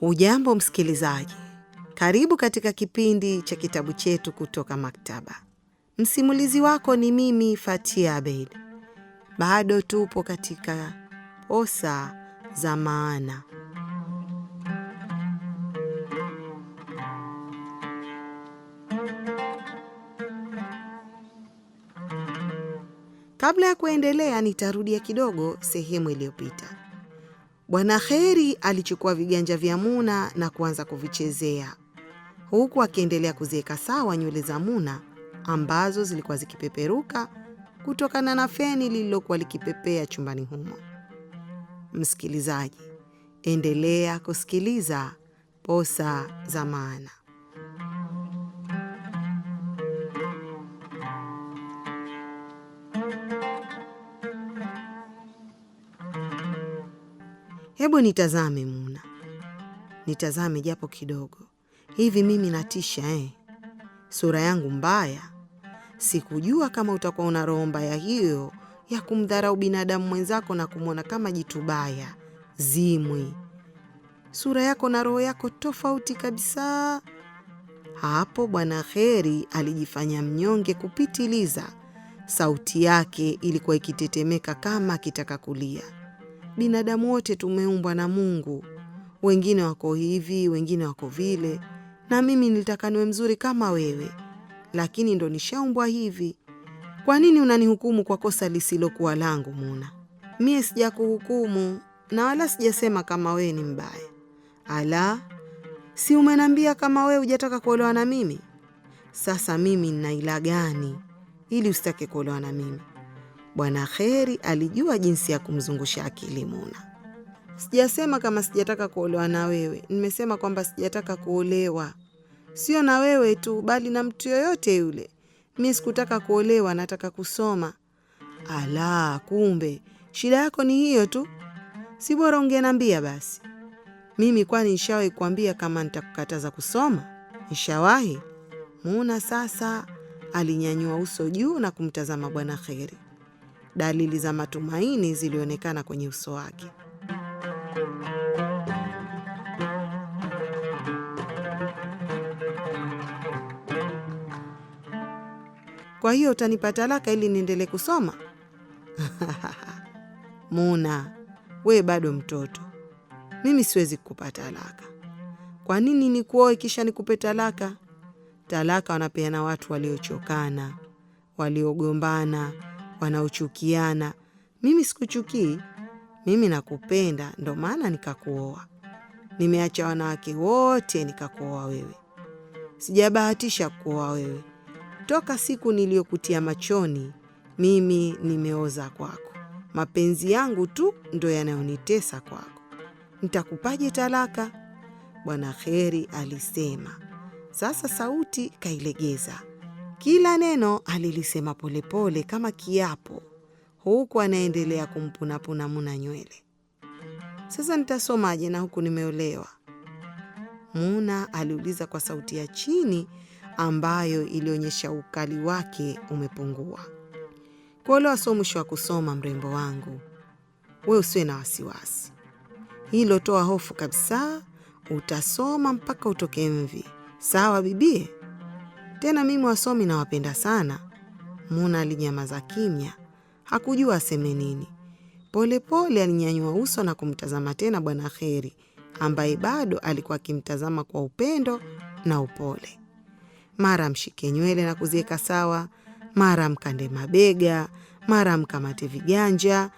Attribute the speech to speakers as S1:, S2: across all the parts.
S1: Hujambo msikilizaji, karibu katika kipindi cha kitabu chetu kutoka maktaba. Msimulizi wako ni mimi Fatia Abeid. Bado tupo katika Posa za Maana. Kabla ya kuendelea, nitarudia kidogo sehemu iliyopita. Bwana Kheri alichukua viganja vya Muna na kuanza kuvichezea, huku akiendelea kuziweka sawa nywele za Muna ambazo zilikuwa zikipeperuka kutokana na feni lililokuwa likipepea chumbani humo. Msikilizaji, endelea kusikiliza Posa za Maana. Hebu nitazame Muna, nitazame japo kidogo. Hivi mimi natisha Sura yangu mbaya? Sikujua kama utakuwa una roho mbaya hiyo ya kumdharau binadamu mwenzako na kumwona kama jitu baya, zimwi. Sura yako na roho yako tofauti kabisa. Hapo Bwana Kheri alijifanya mnyonge kupitiliza. Sauti yake ilikuwa ikitetemeka kama akitaka kulia. Binadamu wote tumeumbwa na Mungu. Wengine wako hivi, wengine wako vile. Na mimi nilitaka niwe mzuri kama wewe, lakini ndo nishaumbwa hivi. Kwa nini unanihukumu kwa kosa lisilokuwa langu Muna? Mie sijakuhukumu na wala sijasema kama wewe ni mbaya. Ala, si umenambia kama wewe hujataka kuolewa na mimi? Sasa mimi nina ila gani ili usitake kuolewa na mimi? Bwana Kheri alijua jinsi ya kumzungusha akili Muna. Sijasema kama sijataka kuolewa na wewe, nimesema kwamba sijataka kuolewa. Sio na wewe tu, bali na mtu yoyote yule. Mimi sikutaka kuolewa, nataka kusoma. Ala, kumbe shida yako ni hiyo tu. Si bora ungeniambia basi. Mimi kwani nishawahi kuambia kama nitakukataza kusoma? Nishawahi? Muna sasa alinyanyua uso juu na kumtazama Bwana Kheri. Dalili za matumaini zilionekana kwenye uso wake. Kwa hiyo utanipa talaka ili niendelee kusoma? Muna, we bado mtoto. Mimi siwezi kukupa talaka. Kwa nini nikuoe kisha nikupe talaka? Talaka wanapeana watu waliochokana, waliogombana, wanaochukiana. Mimi sikuchukii. Mimi nakupenda, ndo maana nikakuoa. Nimeacha wanawake wote nikakuoa wewe. Sijabahatisha kuoa wewe. Toka siku niliyokutia machoni, mimi nimeoza kwako. Mapenzi yangu tu ndo yanayonitesa kwako. Nitakupaje talaka? Bwana Kheri alisema. Sasa sauti kailegeza. Kila neno alilisema polepole kama kiapo, huku anaendelea kumpunapuna Muna nywele. Sasa nitasomaje na huku nimeolewa? Muna aliuliza kwa sauti ya chini ambayo ilionyesha ukali wake umepungua. Kuolewa sio mwisho wa kusoma, mrembo wangu. We usiwe na wasiwasi. Hilo toa hofu kabisa. Utasoma mpaka utoke mvi. Sawa bibie? Tena mimi wasomi na wapenda sana. Muna alinyamaza kimya. Hakujua aseme nini. Polepole alinyanyua uso na kumtazama tena Bwana Kheri, ambaye bado alikuwa akimtazama kwa upendo na upole. Mara mshike nywele na kuziweka sawa, mara mkande mabega, mara mkamate viganja.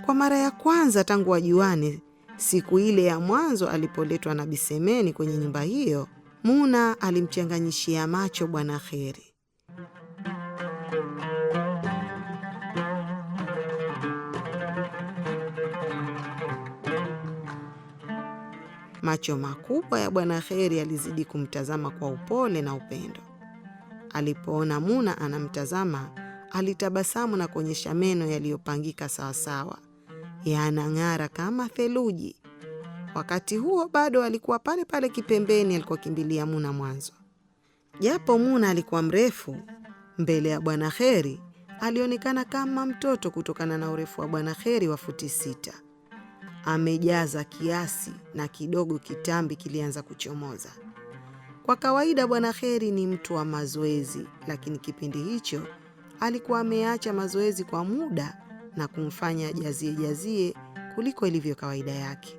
S1: Kwa mara ya kwanza tangu wajuane, siku ile ya mwanzo alipoletwa na Bisemeni kwenye nyumba hiyo, Muna alimchanganyishia macho Bwana Kheri. Macho makubwa ya Bwana Kheri alizidi kumtazama kwa upole na upendo. Alipoona Muna anamtazama, alitabasamu na kuonyesha meno yaliyopangika sawasawa, yanang'ara kama theluji. Wakati huo bado alikuwa pale pale kipembeni alikuwa kimbilia Muna mwanzo. Japo Muna alikuwa mrefu, mbele ya Bwana Kheri alionekana kama mtoto kutokana na urefu wa Bwana Kheri wa futi 6. amejaza kiasi na kidogo kitambi kilianza kuchomoza. Kwa kawaida Bwana Kheri ni mtu wa mazoezi, lakini kipindi hicho alikuwa ameacha mazoezi kwa muda na kumfanya jazie kuliko ilivyo kawaida yake.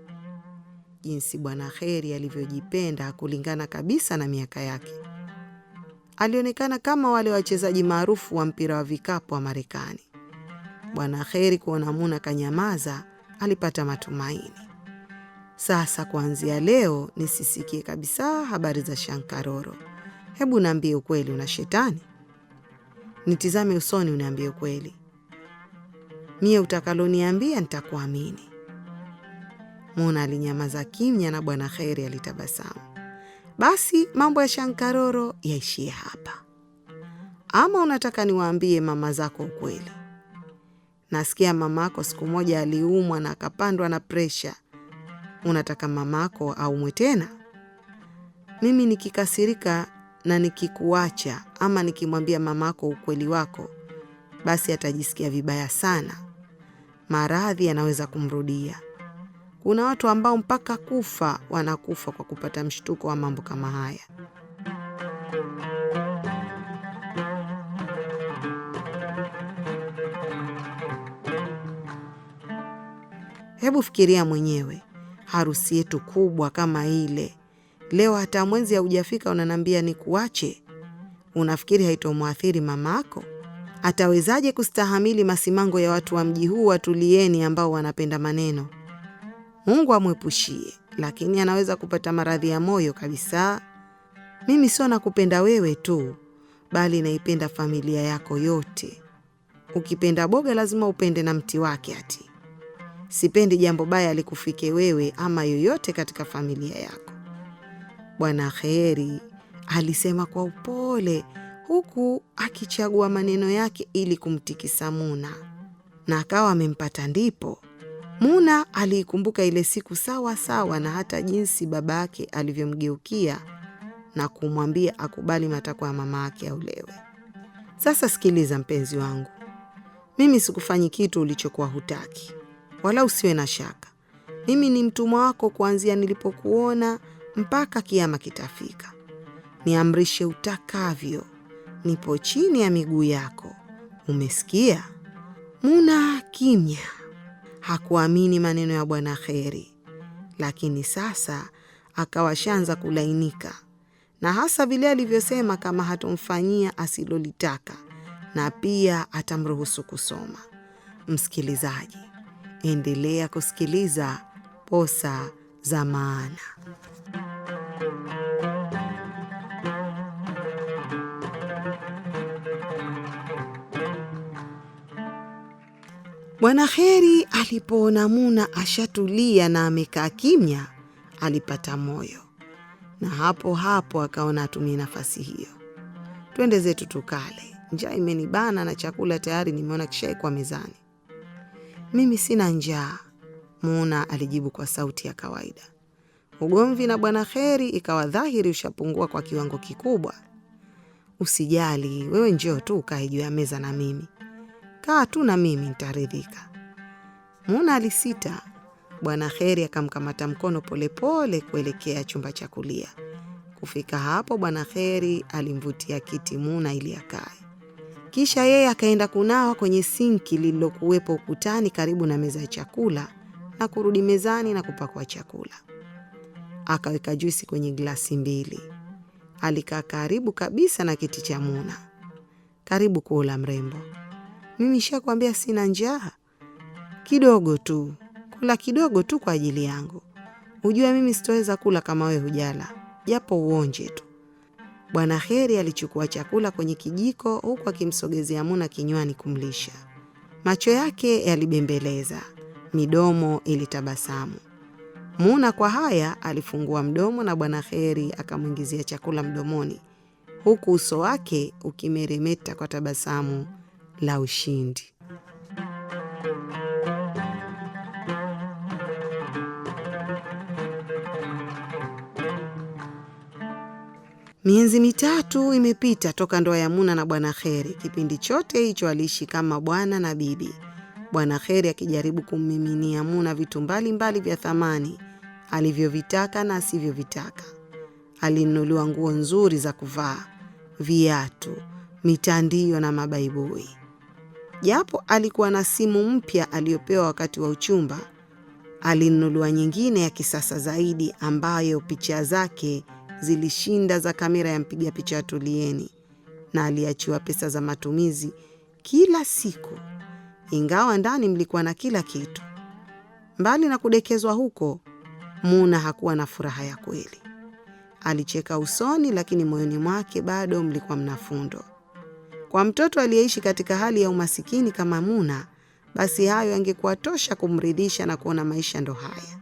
S1: Jinsi Bwana Kheri alivyojipenda kulingana kabisa na miaka yake. Alionekana kama wale wachezaji maarufu wa mpira wa vikapu wa Marekani. Bwana Kheri kuona Muna kanyamaza, alipata matumaini. Sasa kuanzia leo nisisikie kabisa habari za Shankaroro. Hebu niambie ukweli, una shetani? Nitizame usoni uniambie ukweli. Mie utakaloniambia nitakuamini. Muna alinyamaza kimya na Bwana Kheri alitabasamu. Basi mambo ya Shankaroro yaishie hapa. Ama unataka niwaambie mama zako ukweli? Nasikia mamako siku moja aliumwa na akapandwa na presha. Unataka mamako aumwe tena? Mimi nikikasirika na nikikuacha ama nikimwambia mamako ukweli wako, basi atajisikia vibaya sana. Maradhi yanaweza kumrudia. Kuna watu ambao mpaka kufa wanakufa kwa kupata mshtuko wa mambo kama haya. Hebu fikiria mwenyewe, harusi yetu kubwa kama ile. Leo hata mwenzi haujafika unanambia nikuache. Unafikiri haitomwathiri mamako? Atawezaje kustahamili masimango ya watu wa mji huu watulieni ambao wanapenda maneno? Mungu amwepushie, lakini anaweza kupata maradhi ya moyo kabisa. Mimi sio nakupenda wewe tu, bali naipenda familia yako yote. Ukipenda boga lazima upende na mti wake ati. Sipendi jambo baya likufike wewe ama yoyote katika familia yako. Bwana Kheri alisema kwa upole, huku akichagua maneno yake ili kumtikisa Muna. Na akawa amempata ndipo. Muna aliikumbuka ile siku sawa sawa, na hata jinsi babake alivyomgeukia na kumwambia akubali matakwa ya mama yake aulewe. Sasa sikiliza mpenzi wangu. Mimi sikufanyi kitu ulichokuwa hutaki. Wala usiwe na shaka. Mimi ni mtumwa wako kuanzia nilipokuona mpaka kiyama kitafika. Niamrishe utakavyo. Nipo chini ya miguu yako. Umesikia? Muna kimya. Hakuamini maneno ya Bwana Kheri. Lakini sasa akawashanza kulainika. Na hasa vile alivyosema kama hatomfanyia asilolitaka. Na pia atamruhusu kusoma. Msikilizaji, endelea kusikiliza Posa za Maana. Bwana Kheri alipoona Muna ashatulia na amekaa kimya, alipata moyo. Na hapo hapo akaona atumie nafasi hiyo. Twende zetu tukale. Njaa imenibana na chakula tayari nimeona kishaikuwa mezani. Mimi sina njaa, Muna alijibu kwa sauti ya kawaida. Ugomvi na Bwana Kheri ikawa dhahiri ushapungua kwa kiwango kikubwa. Usijali, wewe njoo tu ukae juu ya meza na mimi. Kaa tu na mimi nitaridhika. Muna alisita. Bwana Kheri akamkamata mkono polepole kuelekea chumba cha kulia. Kufika hapo Bwana Kheri alimvutia kiti Muna ili akae. Kisha yeye akaenda kunawa kwenye sinki lililokuwepo ukutani karibu na meza ya chakula na kurudi mezani na kupakua chakula. Akaweka juisi kwenye glasi 2. Alikaa karibu kabisa na kiti cha Muna. Karibu kula mrembo. Mimi nishakwambia sina njaa. Kidogo tu. Kula kidogo tu kwa ajili yangu. Ujue mimi sitoweza kula kama wewe hujala. Japo uonje tu. Bwana Kheri alichukua chakula kwenye kijiko huku akimsogezea Muna kinywani kumlisha. Macho yake yalibembeleza, midomo ilitabasamu. Muna kwa haya alifungua mdomo na Bwana Kheri akamuingizia chakula mdomoni, huku uso wake ukimeremeta kwa tabasamu la ushindi. Miezi 3 imepita toka ndoa ya Muna na Bwana Kheri. Kipindi chote hicho aliishi kama bwana na bibi. Bwana Kheri akijaribu kummiminia Muna vitu mbalimbali vya thamani alivyovitaka na asivyovitaka. Alinunuliwa nguo nzuri za kuvaa, viatu, mitandio na mabaibui. Japo alikuwa na simu mpya aliyopewa wakati wa uchumba, alinunuliwa nyingine ya kisasa zaidi ambayo picha zake zilishinda za kamera ya mpiga picha wa Tulieni, na aliachiwa pesa za matumizi kila siku, ingawa ndani mlikuwa na kila kitu. Mbali na kudekezwa huko, Muna hakuwa na furaha ya kweli. Alicheka usoni, lakini moyoni mwake bado mlikuwa mnafundo. Kwa mtoto aliyeishi katika hali ya umasikini kama Muna, basi hayo yangekuwa tosha kumridhisha na kuona maisha ndo haya.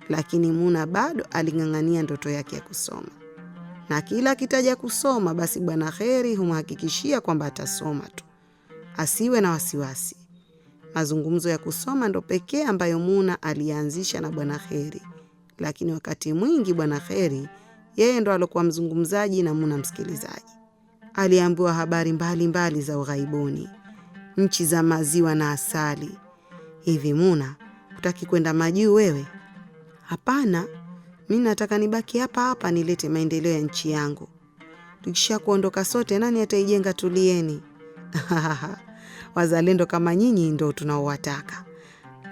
S1: Lakini Muna bado aling'ang'ania ndoto yake ya kusoma. Na kila akitaja kusoma, basi Bwana Kheri humhakikishia kwamba atasoma tu, asiwe na wasiwasi. Mazungumzo ya kusoma ndo pekee ambayo Muna alianzisha na Bwana Kheri, lakini wakati mwingi Bwana Kheri yeye ndo alikuwa mzungumzaji na Muna msikilizaji. Aliambiwa habari mbalimbali za ughaibuni, nchi za maziwa na asali. Hivi Muna, hutaki kwenda majuu wewe? Hapana, mimi nataka nibaki hapa hapa nilete maendeleo ya nchi yangu. Tukisha kuondoka sote, nani ataijenga Tulieni? Wazalendo kama nyinyi ndo tunaowataka.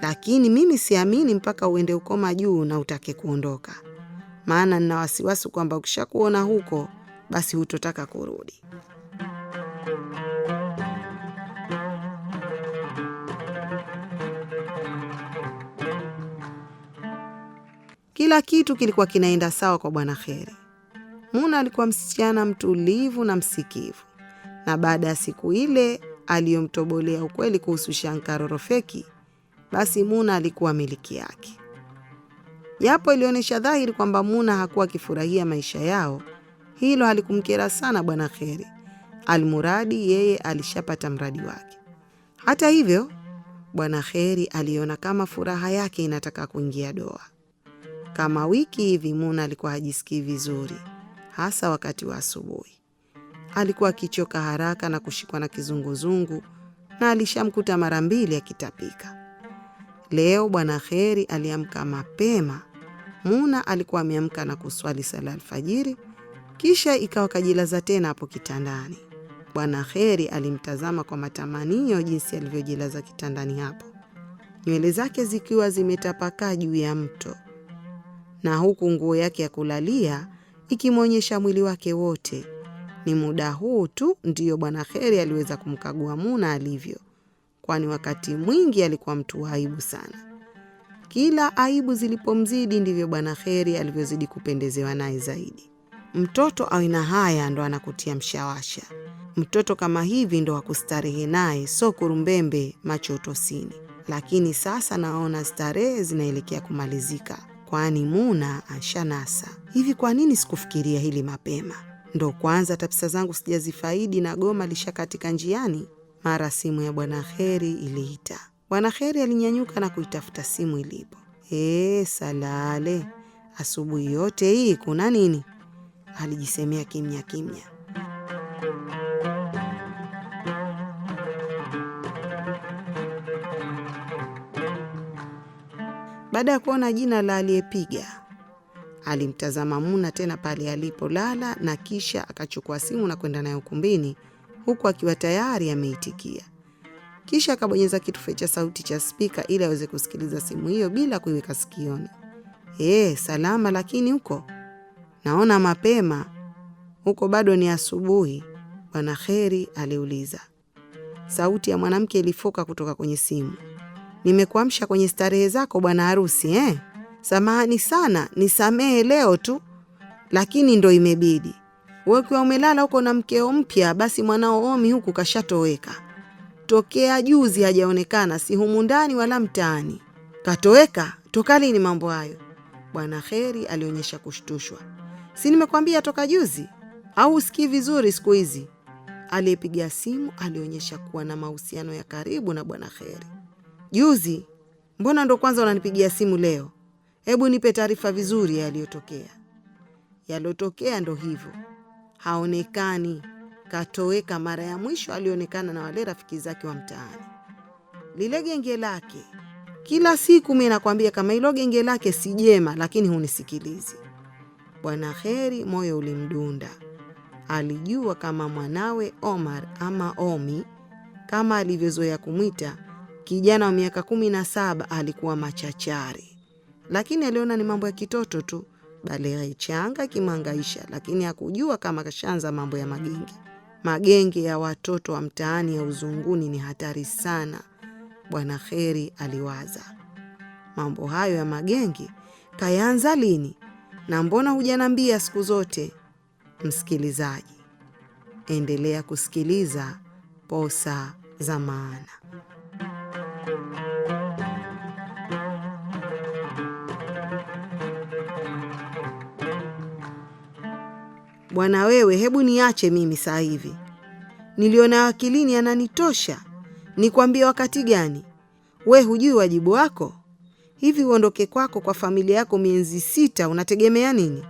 S1: Lakini mimi siamini mpaka uende uko majuu na utake kuondoka. Maana nina wasiwasi kwamba ukishakuona huko, basi hutotaka kurudi. Kila kitu kilikuwa kinaenda sawa kwa Bwana Kheri. Muna alikuwa msichana mtulivu na msikivu. Na baada ya siku ile aliyomtobolea ukweli kuhusu Shankar Rofeki, basi Muna alikuwa miliki yake. Japo ilionyesha dhahiri kwamba Muna hakuwa akifurahia maisha yao, hilo halikumkera sana Bwana Kheri. Almuradi yeye alishapata mradi wake. Hata hivyo, Bwana Kheri aliona kama furaha yake inataka kuingia doa. Kama wiki hivi Muna alikuwa hajisikii vizuri, hasa wakati wa asubuhi. Alikuwa akichoka haraka na kushikwa na kizunguzungu, na alishamkuta mara 2 akitapika. Leo Bwana Kheri aliamka mapema. Muna alikuwa ameamka na kuswali sala alfajiri, kisha ikawa kajilaza tena hapo kitandani. Bwana Kheri alimtazama kwa matamanio jinsi alivyojilaza kitandani hapo, nywele zake zikiwa zimetapakaa juu ya mto, na huku nguo yake ya kulalia ikimwonyesha mwili wake wote. Ni muda huu tu ndiyo Bwana Kheri aliweza kumkagua Muna alivyo, kwani wakati mwingi alikuwa mtu wa aibu sana. Kila aibu zilipomzidi ndivyo Bwana Kheri alivyozidi kupendezewa naye zaidi. Mtoto awina haya ndo anakutia mshawasha. Mtoto kama hivi ndo wakustarehe naye, so kurumbembe macho utosini. Lakini sasa naona starehe zinaelekea kumalizika, kwani Muna ashanasa. Hivi kwa nini sikufikiria hili mapema? Ndo kwanza tapisa zangu sijazifaidi na goma lishakatika njiani. Mara simu ya Bwana Kheri iliita. Bwana Kheri alinyanyuka na kuitafuta simu ilipo. Salale, asubuhi yote hii kuna nini? Alijisemea kimya kimya. Baada ya kuona jina la aliyepiga, alimtazama Muna tena pale alipolala, na kisha akachukua simu na kwenda nayo ukumbini, huku akiwa tayari ameitikia. Kisha akabonyeza kitufe cha sauti cha spika ili aweze kusikiliza simu hiyo bila kuiweka sikioni. Salama, lakini huko naona mapema. Huko bado ni asubuhi, Bwana Kheri aliuliza. Sauti ya mwanamke ilifoka kutoka kwenye simu. Nimekuamsha kwenye starehe zako bwana harusi, Samahani sana, nisamehe leo tu, lakini ndo imebidi. Wewe kwa umelala huko na mkeo mpya, basi mwanao Omi huku kashatoweka. Tokea juzi hajaonekana, si humu ndani wala mtaani. Katoweka? Toka lini mambo hayo? Bwana Kheri alionyesha kushtushwa. Si nimekwambia toka juzi? Au usikii vizuri siku hizi? Aliyepiga simu alionyesha kuwa na mahusiano ya karibu na Bwana Kheri. Juzi? Mbona ndo kwanza unanipigia simu leo? Hebu nipe taarifa vizuri yaliyotokea. Yalotokea ndo hivyo. Haonekani. Katoweka. Mara ya mwisho alionekana na wale rafiki zake wa mtaani. lile genge lake. Kila siku mimi nakwambia kama hilo genge lake si jema, lakini hunisikilizi. Bwana Kheri moyo ulimdunda. Alijua kama mwanawe Omar ama Omi, kama alivyozoea kumwita, kijana wa miaka 17 alikuwa machachari. Lakini aliona ni mambo ya kitoto tu, bale changa kimangaisha, lakini hakujua kama kashaanza mambo ya magenge. Magenge ya watoto wa mtaani ya uzunguni ni hatari sana. Bwana Kheri aliwaza, mambo hayo ya magenge kayaanza lini? Na mbona hujanambia siku zote? Msikilizaji, endelea kusikiliza Posa za Maana. Bwana wewe, hebu niache mimi saa hivi. Niliona akilini ananitosha. Nikwambie wakati gani? We hujui wajibu wako? Hivi uondoke kwako kwa familia yako miezi 6 unategemea nini?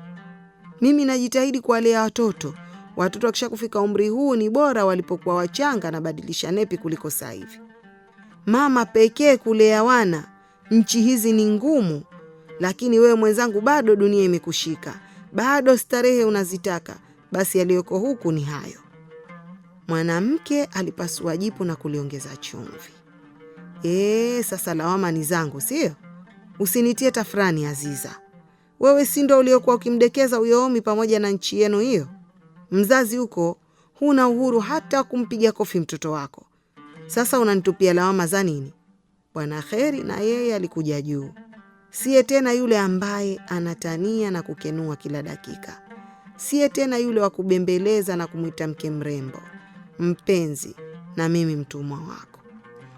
S1: Mimi najitahidi kuwalea watoto. Watoto wakisha kufika umri huu ni bora walipokuwa wachanga na badilisha nepi kuliko sasa hivi. Mama pekee kulea wana. Nchi hizi ni ngumu. Lakini wewe mwenzangu bado dunia imekushika. Bado starehe unazitaka. Basi yaliyoko huku ni hayo. Mwanamke alipasua jipu na kuliongeza chumvi. Sasa lawama ni zangu, sio? Usinitie tafrani Aziza. Wewe si ndio uliokuwa ukimdekeza huyo Omi pamoja na nchi yenu hiyo? Mzazi huko, huna uhuru hata kumpiga kofi mtoto wako. Sasa unanitupia lawama za nini? Bwana Kheri na yeye alikuja juu. Siye tena yule ambaye anatania na kukenua kila dakika. Siye tena yule wa kubembeleza na kumwita mke mrembo, mpenzi, na mimi mtumwa wako.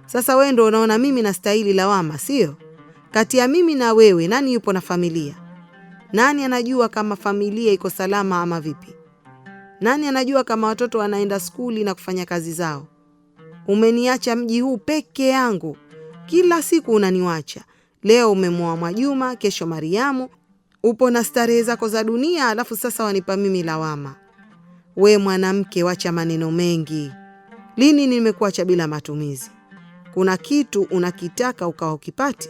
S1: Sasa wewe ndio unaona mimi nastahili lawama, sio? Kati ya mimi na wewe nani yupo na familia? Nani anajua kama familia iko salama ama vipi? Nani anajua kama watoto wanaenda skuli na kufanya kazi zao? Umeniacha mji huu peke yangu. Kila siku unaniwacha. Leo umemwoa Mwajuma, kesho Mariamu. Upo na starehe zako za dunia, alafu sasa wanipa mimi lawama. We mwanamke, wacha maneno mengi. Lini nimekuacha bila matumizi? Kuna kitu unakitaka ukawa ukipati?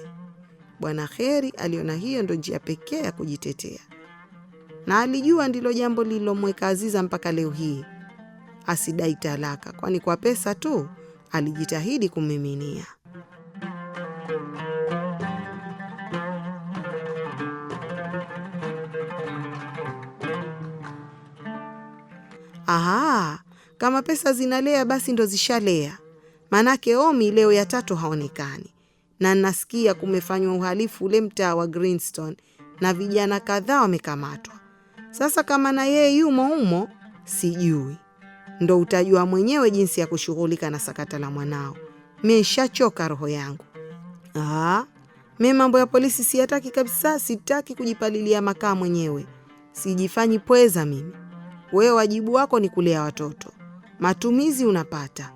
S1: Bwana Kheri aliona hiyo ndo njia pekee ya kujitetea. Na alijua ndilo jambo lililomweka Aziza mpaka leo hii asidai talaka, kwani kwa pesa tu alijitahidi kumiminia. Kama pesa zinalea basi ndo zishalea. Manake Omi leo ya 3 haonekani. Na nasikia kumefanywa uhalifu ule mtaa wa Greenstone na vijana kadhaa wamekamatwa. Sasa kama na yeye yumo humo, sijui. Ndo utajua mwenyewe jinsi ya kushughulika na sakata la mwanao. Nimeshachoka roho yangu. Mimi mambo ya polisi siyataki kabisa, sitaki kujipalilia makaa mwenyewe. Sijifanyi pweza mimi. Wewe wajibu wako ni kulea watoto. Matumizi unapata.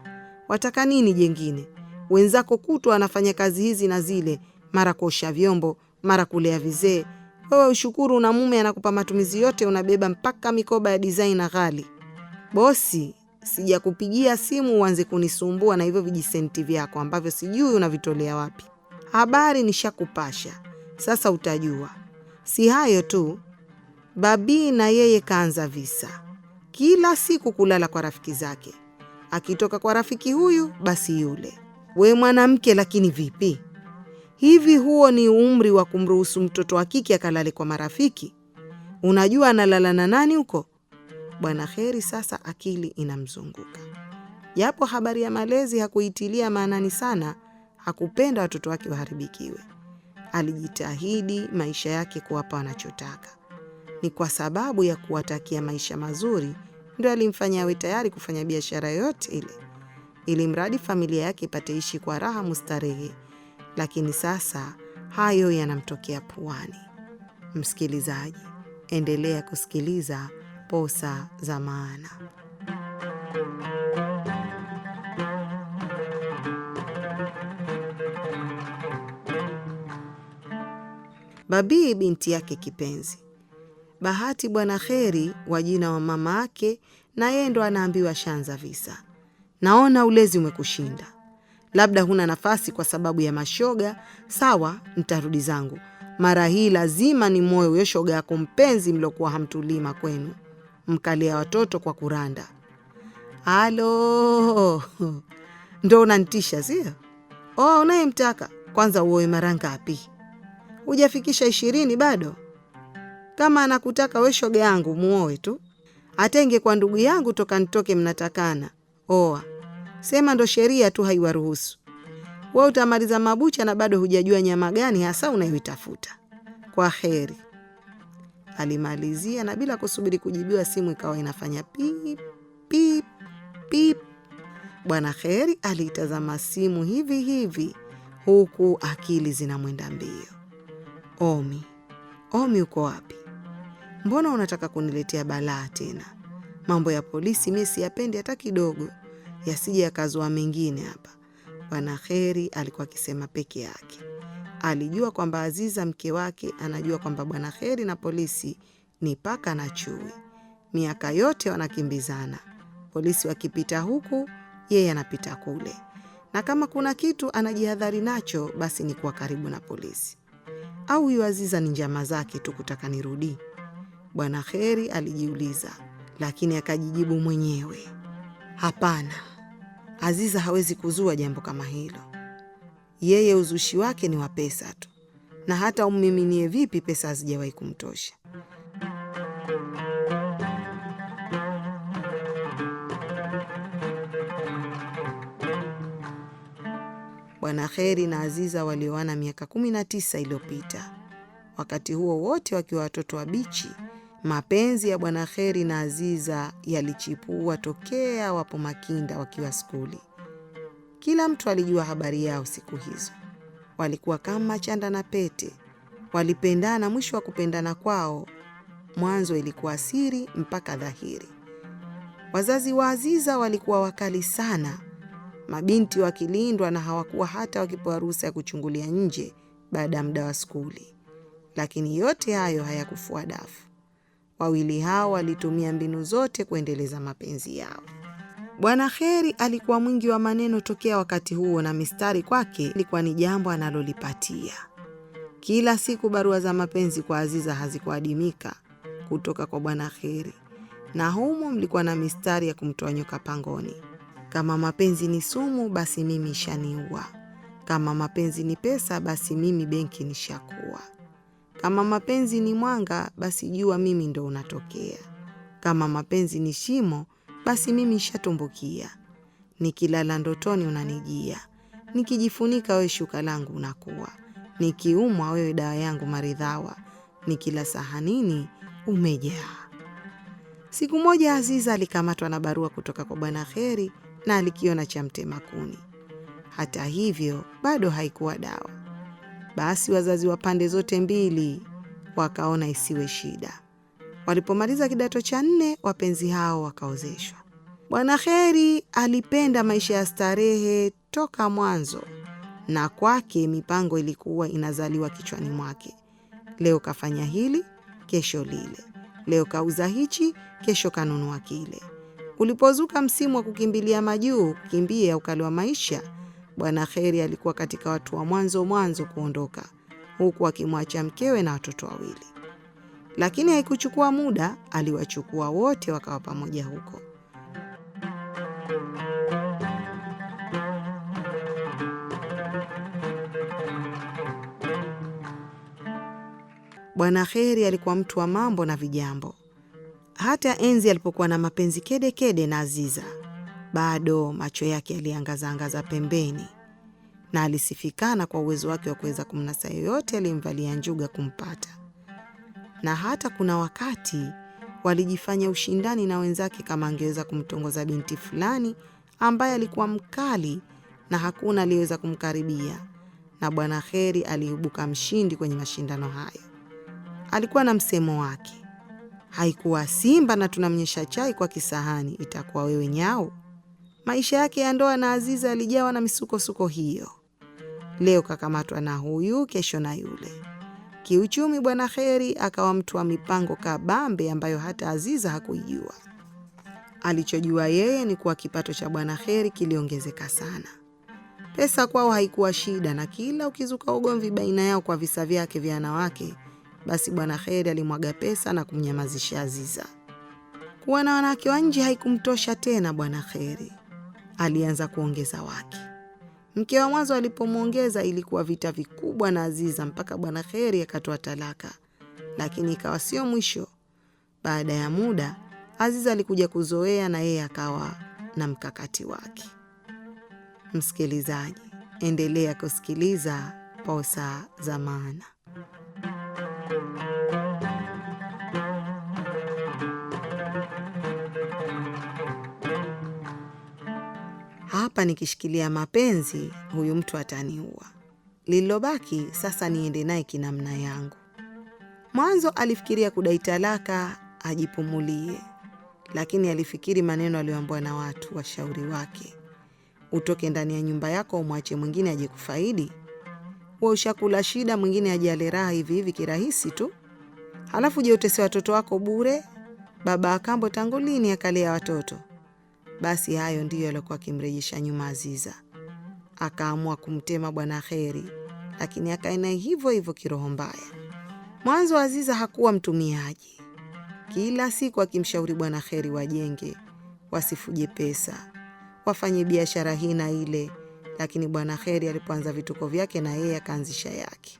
S1: Wataka nini jengine? Wenzako kutwa anafanya kazi hizi na zile, mara kuosha vyombo, mara kulea vizee. Wewe ushukuru una mume anakupa matumizi yote, unabeba mpaka mikoba ya designer ghali. Bosi, sijakupigia simu uanze kunisumbua na hivyo vijisenti vyako ambavyo sijui unavitolea wapi. Habari nishakupasha. Sasa utajua. Si hayo tu, Babi na yeye kaanza visa. Kila siku kulala kwa rafiki zake. Akitoka kwa rafiki huyu, basi yule. We mwanamke, lakini vipi? Hivi huo ni umri wa kumruhusu mtoto wa kike akalale kwa marafiki? Unajua analala na nani huko? Bwana Kheri sasa akili inamzunguka. Japo habari ya malezi hakuitilia maanani sana, hakupenda watoto wake waharibikiwe. Alijitahidi maisha yake kuwapa wanachotaka. Ni kwa sababu ya kuwatakia maisha mazuri ndio alimfanya awe tayari kufanya biashara yote ile, ili mradi familia yake ipate ishi kwa raha mustarehe. Lakini sasa hayo yanamtokea puani. Msikilizaji, endelea kusikiliza Posa za Maana. Babi binti yake kipenzi. Bahati Bwana Kheri wa jina wa mama yake, na yeye ndo anaambiwa shanza visa. Naona ulezi umekushinda. Labda huna nafasi kwa sababu ya mashoga. Sawa, nitarudi zangu. Mara hii lazima ni moyo huyo shoga yako mpenzi mliokuwa hamtulima kwenu, mkalia watoto kwa kuranda. Halo, ndo unanitisha sio? Unayemtaka kwanza uoe mara ngapi? Hujafikisha 20 bado? Kama anakutaka we shoga yangu muoe tu. Atenge kwa ndugu yangu toka nitoke mnatakana. Oa. Sema ndo sheria tu haiwaruhusu. Wewe utamaliza mabucha na bado hujajua nyama gani hasa unayoitafuta. Kwa heri. Alimalizia na bila kusubiri kujibiwa simu ikawa inafanya pip pip pip. Bwana Kheri aliitazama simu hivi hivi huku akili zinamwenda mbio. Omi uko wapi? Mbona unataka kuniletea balaa tena? Mambo ya polisi mimi siyapendi hata kidogo, yasije yakazua mengine hapa. Bwana Kheri alikuwa akisema peke yake. Alijua kwamba Aziza mke wake anajua kwamba Bwana Kheri na polisi ni paka na chui. Miaka yote wanakimbizana. Polisi wakipita huku, yeye anapita kule. Na kama kuna kitu anajihadhari nacho, basi ni kuwa karibu na polisi. Au huyu Aziza ni njama zake tu kutaka nirudi? Bwana Kheri alijiuliza, lakini akajijibu mwenyewe. Hapana, Aziza hawezi kuzua jambo kama hilo. Yeye uzushi wake ni wa pesa tu. Na hata ummiminie vipi pesa hazijawahi kumtosha. Bwana Kheri na Aziza walioana miaka 19 iliyopita. Wakati huo wote wakiwa watoto wabichi, mapenzi ya Bwana Kheri na Aziza yalichipua tokea wapo Makinda wakiwa skuli. Kila mtu alijua habari yao siku hizo. Walikuwa kama chanda na pete. Walipendana, mwisho wa kupendana kwao, mwanzo ilikuwa siri mpaka dhahiri. Wazazi wa Aziza walikuwa wakali sana. Mabinti wakilindwa na hawakuwa hata wakipewa ruhusa ya kuchungulia nje baada ya muda wa skuli. Lakini yote hayo hayakufua dafu. Wawili hao walitumia mbinu zote kuendeleza mapenzi yao. Bwana Kheri alikuwa mwingi wa maneno tokea wakati huo, na mistari kwake ilikuwa ni jambo analolipatia. Kila siku barua za mapenzi kwa Aziza hazikuadimika kutoka kwa Bwana Kheri, na humo mlikuwa na mistari ya kumtoa nyoka pangoni. Kama mapenzi ni sumu, basi mimi ishaniua. Kama mapenzi ni pesa, basi mimi benki nishakuwa. Kama mapenzi ni mwanga, basi jua mimi ndo unatokea. Kama mapenzi ni shimo, basi mimi nishatumbukia. Nikilala ndotoni unanijia. Nikijifunika wewe shuka langu unakuwa. Nikiumwa wewe dawa yangu maridhawa. Nikila sahanini umejaa. Siku moja Aziza alikamatwa na barua kutoka kwa Bwana Kheri na alikiona cha mtema kuni. Hata hivyo bado haikuwa dawa. Basi wazazi wa pande zote mbili wakaona isiwe shida. Walipomaliza kidato cha 4, wapenzi hao wakaozeshwa. Bwana Kheri alipenda maisha ya starehe toka mwanzo, na kwake mipango ilikuwa inazaliwa kichwani mwake. Leo kafanya hili, kesho lile. Leo kauza hichi, kesho kanunua kile. Ulipozuka msimu wa kukimbilia majuu, kukimbia ukali wa maisha, Bwana Kheri alikuwa katika watu wa mwanzo kuondoka, huku akimwacha mkewe na watoto 2. Lakini haikuchukua muda, aliwachukua wote wakawa pamoja huko. Bwana Kheri alikuwa mtu wa mambo na vijambo. Hata enzi alipokuwa na mapenzi kede na Aziza, bado macho yake yaliangaza pembeni, na alisifikana kwa uwezo wake wa kuweza kumnasa yoyote aliyemvalia njuga kumpata. Na hata kuna wakati walijifanya ushindani na wenzake kama angeweza kumtongoza binti fulani ambaye alikuwa mkali na hakuna aliyeweza kumkaribia, na Bwana Kheri aliibuka mshindi kwenye mashindano hayo. Alikuwa na msemo wake. Haikuwa simba na tunamnyesha chai kwa kisahani, itakuwa wewe nyau. Maisha yake ya ndoa na Aziza alijawa na misukosuko hiyo. Leo kakamatwa na huyu, kesho na yule. Kiuchumi Bwana Kheri akawa mtu wa mipango kabambe ambayo hata Aziza hakuijua. Alichojua yeye ni kuwa kipato cha Bwana Kheri kiliongezeka sana. Pesa kwao haikuwa shida, na kila ukizuka ugomvi baina yao kwa visa vyake vya wanawake, basi Bwana Kheri alimwaga pesa na kumnyamazisha Aziza. Kuwa na wanawake wa nje haikumtosha tena Bwana Kheri. Alianza kuongeza wake. Mke wa mwanzo alipomwongeza ilikuwa vita vikubwa na Aziza mpaka Bwana Kheri akatoa talaka. Lakini ikawa sio mwisho. Baada ya muda, Aziza alikuja kuzoea na yeye akawa na mkakati wake. Msikilizaji, endelea kusikiliza Posa za Maana. Hapa nikishikilia mapenzi, huyu mtu ataniua. Lililobaki sasa niende naye kinamna yangu. Mwanzo alifikiria kudai talaka ajipumulie, lakini alifikiri maneno aliyoambiwa na watu washauri wake. Utoke ndani ya nyumba yako umwache mwingine aje kufaidi? Wewe ushakula shida, mwingine aje ale raha hivi hivi kirahisi tu. Halafu je, utese watoto wako bure? Baba akambo tangu lini akalea watoto? Basi hayo ndiyo yalikuwa kimrejesha nyuma Aziza. Akaamua kumtema Bwana Kheri, lakini akaenda hivyo hivyo kiroho mbaya. Mwanzo Aziza hakuwa mtumiaji. Kila siku akimshauri Bwana Kheri wajenge, wasifuje pesa, wafanye biashara hii na ile, lakini Bwana Kheri alipoanza vituko vyake na yeye akaanzisha yake.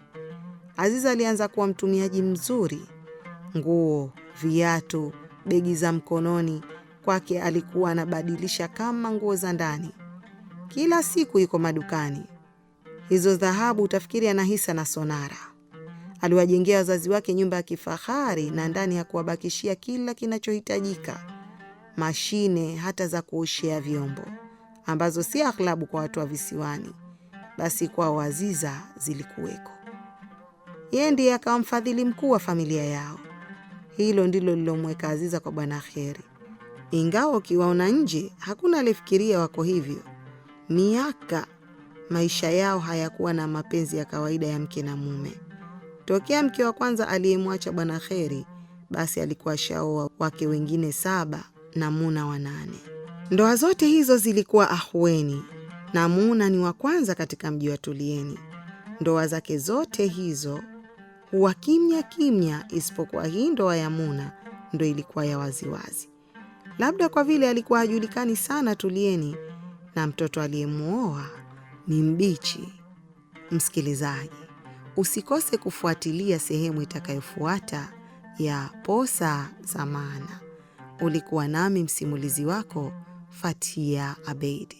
S1: Aziza alianza kuwa mtumiaji mzuri. Nguo, viatu, begi za mkononi kwake alikuwa anabadilisha kama nguo za ndani. Kila siku yuko madukani. Hizo dhahabu utafikiri anahisa na sonara. Aliwajengea wazazi wake nyumba ya kifahari na ndani ya kuwabakishia kila kinachohitajika. Mashine hata za kuoshea vyombo, ambazo si aghlabu kwa watu wa visiwani, basi kwa Aziza zilikuweko. Yeye ndiye akawa mfadhili mkuu wa familia yao. Hilo ndilo lilomweka Aziza kwa Bwana Kheri. Ingawa ukiwaona nje hakuna alifikiria wako hivyo. Miaka maisha yao hayakuwa na mapenzi ya kawaida ya mke na mume. Tokea mke wa kwanza aliyemwacha Bwana Kheri, basi alikuwa shaoa wake wengine 7 na Muna wa 8. Ndoa zote hizo zilikuwa ahueni, na Muna ni wa kwanza katika mji wa Tulieni. Ndoa zake zote hizo huwa kimya kimya, isipokuwa hii ndoa ya Muna ndo ilikuwa ya waziwazi. Labda kwa vile alikuwa hajulikani sana Tulieni, na mtoto aliyemuoa ni mbichi. Msikilizaji, usikose kufuatilia sehemu itakayofuata ya Posa za Maana. Ulikuwa nami msimulizi wako Fatia Abeid.